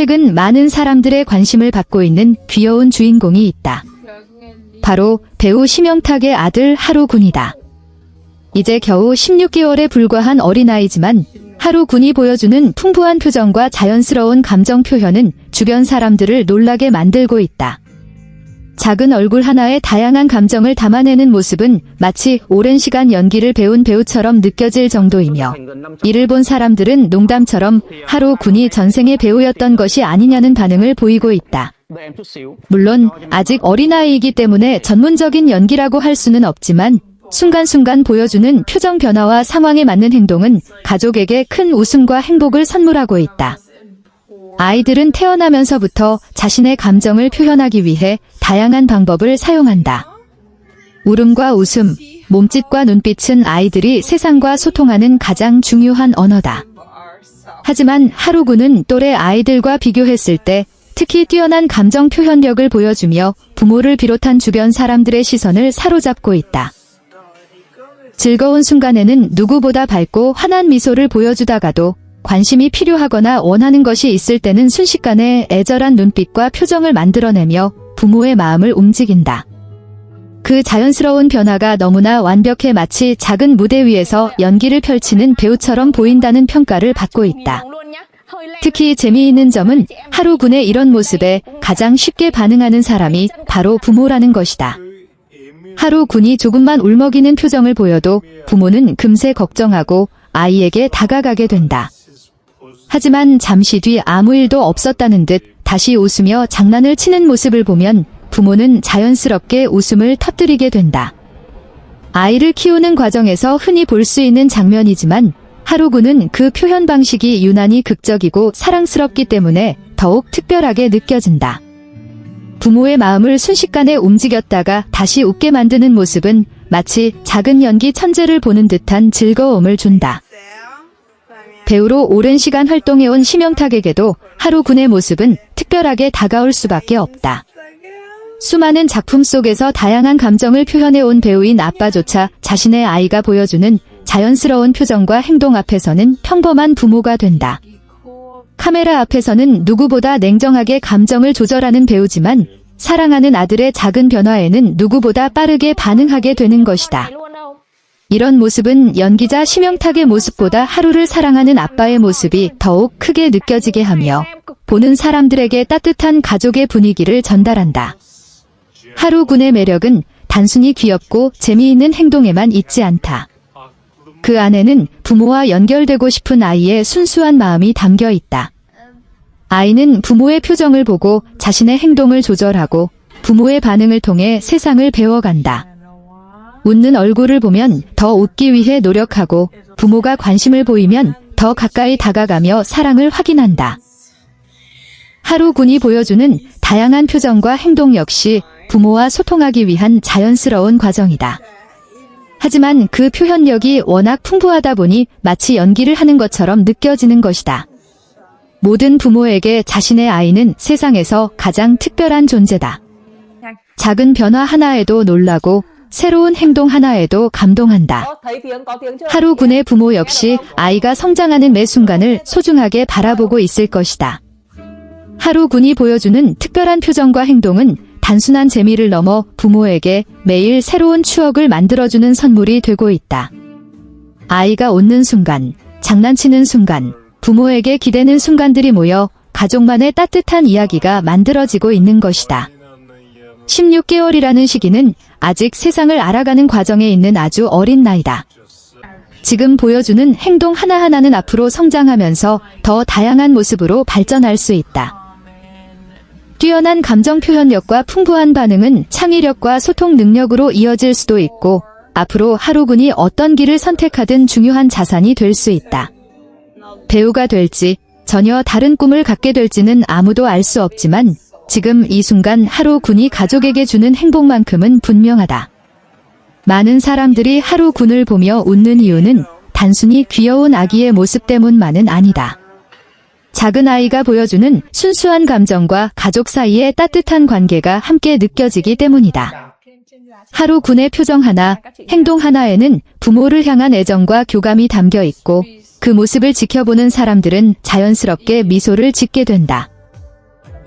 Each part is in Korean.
최근 많은 사람들의 관심을 받고 있는 귀여운 주인공이 있다. 바로 배우 심영탁의 아들 하루군이다. 이제 겨우 16개월에 불과한 어린아이지만 하루군이 보여주는 풍부한 표정과 자연스러운 감정 표현은 주변 사람들을 놀라게 만들고 있다. 작은 얼굴 하나에 다양한 감정을 담아내는 모습은 마치 오랜 시간 연기를 배운 배우처럼 느껴질 정도이며, 이를 본 사람들은 농담처럼 하루군이 전생의 배우였던 것이 아니냐는 반응을 보이고 있다. 물론 아직 어린아이이기 때문에 전문적인 연기라고 할 수는 없지만 순간순간 보여주는 표정 변화와 상황에 맞는 행동은 가족에게 큰 웃음과 행복을 선물하고 있다. 아이들은 태어나면서부터 자신의 감정을 표현하기 위해 다양한 방법을 사용한다. 울음과 웃음, 몸짓과 눈빛은 아이들이 세상과 소통하는 가장 중요한 언어다. 하지만 하루군은 또래 아이들과 비교했을 때 특히 뛰어난 감정 표현력을 보여주며 부모를 비롯한 주변 사람들의 시선을 사로잡고 있다. 즐거운 순간에는 누구보다 밝고 환한 미소를 보여주다가도 관심이 필요하거나 원하는 것이 있을 때는 순식간에 애절한 눈빛과 표정을 만들어내며 부모의 마음을 움직인다. 그 자연스러운 변화가 너무나 완벽해 마치 작은 무대 위에서 연기를 펼치는 배우처럼 보인다는 평가를 받고 있다. 특히 재미있는 점은 하루군의 이런 모습에 가장 쉽게 반응하는 사람이 바로 부모라는 것이다. 하루군이 조금만 울먹이는 표정을 보여도 부모는 금세 걱정하고 아이에게 다가가게 된다. 하지만 잠시 뒤 아무 일도 없었다는 듯 다시 웃으며 장난을 치는 모습을 보면 부모는 자연스럽게 웃음을 터뜨리게 된다. 아이를 키우는 과정에서 흔히 볼 수 있는 장면이지만 하루군은 그 표현 방식이 유난히 극적이고 사랑스럽기 때문에 더욱 특별하게 느껴진다. 부모의 마음을 순식간에 움직였다가 다시 웃게 만드는 모습은 마치 작은 연기 천재를 보는 듯한 즐거움을 준다. 배우로 오랜 시간 활동해온 심영탁에게도 하루군의 모습은 특별하게 다가올 수밖에 없다. 수많은 작품 속에서 다양한 감정을 표현해온 배우인 아빠조차 자신의 아이가 보여주는 자연스러운 표정과 행동 앞에서는 평범한 부모가 된다. 카메라 앞에서는 누구보다 냉정하게 감정을 조절하는 배우지만 사랑하는 아들의 작은 변화에는 누구보다 빠르게 반응하게 되는 것이다. 이런 모습은 연기자 심영탁의 모습보다 하루를 사랑하는 아빠의 모습이 더욱 크게 느껴지게 하며 보는 사람들에게 따뜻한 가족의 분위기를 전달한다. 하루군의 매력은 단순히 귀엽고 재미있는 행동에만 있지 않다. 그 안에는 부모와 연결되고 싶은 아이의 순수한 마음이 담겨 있다. 아이는 부모의 표정을 보고 자신의 행동을 조절하고 부모의 반응을 통해 세상을 배워간다. 웃는 얼굴을 보면 더 웃기 위해 노력하고 부모가 관심을 보이면 더 가까이 다가가며 사랑을 확인한다. 하루군이 보여주는 다양한 표정과 행동 역시 부모와 소통하기 위한 자연스러운 과정이다. 하지만 그 표현력이 워낙 풍부하다 보니 마치 연기를 하는 것처럼 느껴지는 것이다. 모든 부모에게 자신의 아이는 세상에서 가장 특별한 존재다. 작은 변화 하나에도 놀라고 새로운 행동 하나에도 감동한다. 하루군의 부모 역시 아이가 성장하는 매 순간을 소중하게 바라보고 있을 것이다. 하루군이 보여주는 특별한 표정과 행동은 단순한 재미를 넘어 부모에게 매일 새로운 추억을 만들어주는 선물이 되고 있다. 아이가 웃는 순간, 장난치는 순간, 부모에게 기대는 순간들이 모여 가족만의 따뜻한 이야기가 만들어지고 있는 것이다. 16개월이라는 시기는 아직 세상을 알아가는 과정에 있는 아주 어린 나이다. 지금 보여주는 행동 하나하나는 앞으로 성장하면서 더 다양한 모습으로 발전할 수 있다. 뛰어난 감정 표현력과 풍부한 반응은 창의력과 소통 능력으로 이어질 수도 있고 앞으로 하루군이 어떤 길을 선택하든 중요한 자산이 될 수 있다. 배우가 될지 전혀 다른 꿈을 갖게 될지는 아무도 알 수 없지만 지금 이 순간 하루군이 가족에게 주는 행복만큼은 분명하다. 많은 사람들이 하루군을 보며 웃는 이유는 단순히 귀여운 아기의 모습 때문만은 아니다. 작은 아이가 보여주는 순수한 감정과 가족 사이의 따뜻한 관계가 함께 느껴지기 때문이다. 하루군의 표정 하나, 행동 하나에는 부모를 향한 애정과 교감이 담겨 있고 그 모습을 지켜보는 사람들은 자연스럽게 미소를 짓게 된다.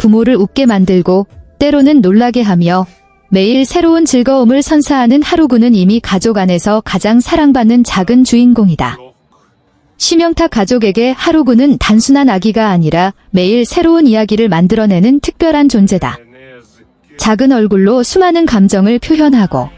부모를 웃게 만들고 때로는 놀라게 하며 매일 새로운 즐거움을 선사하는 하루군은 이미 가족 안에서 가장 사랑받는 작은 주인공이다. 심영탁 가족에게 하루군은 단순한 아기가 아니라 매일 새로운 이야기를 만들어내는 특별한 존재다. 작은 얼굴로 수많은 감정을 표현하고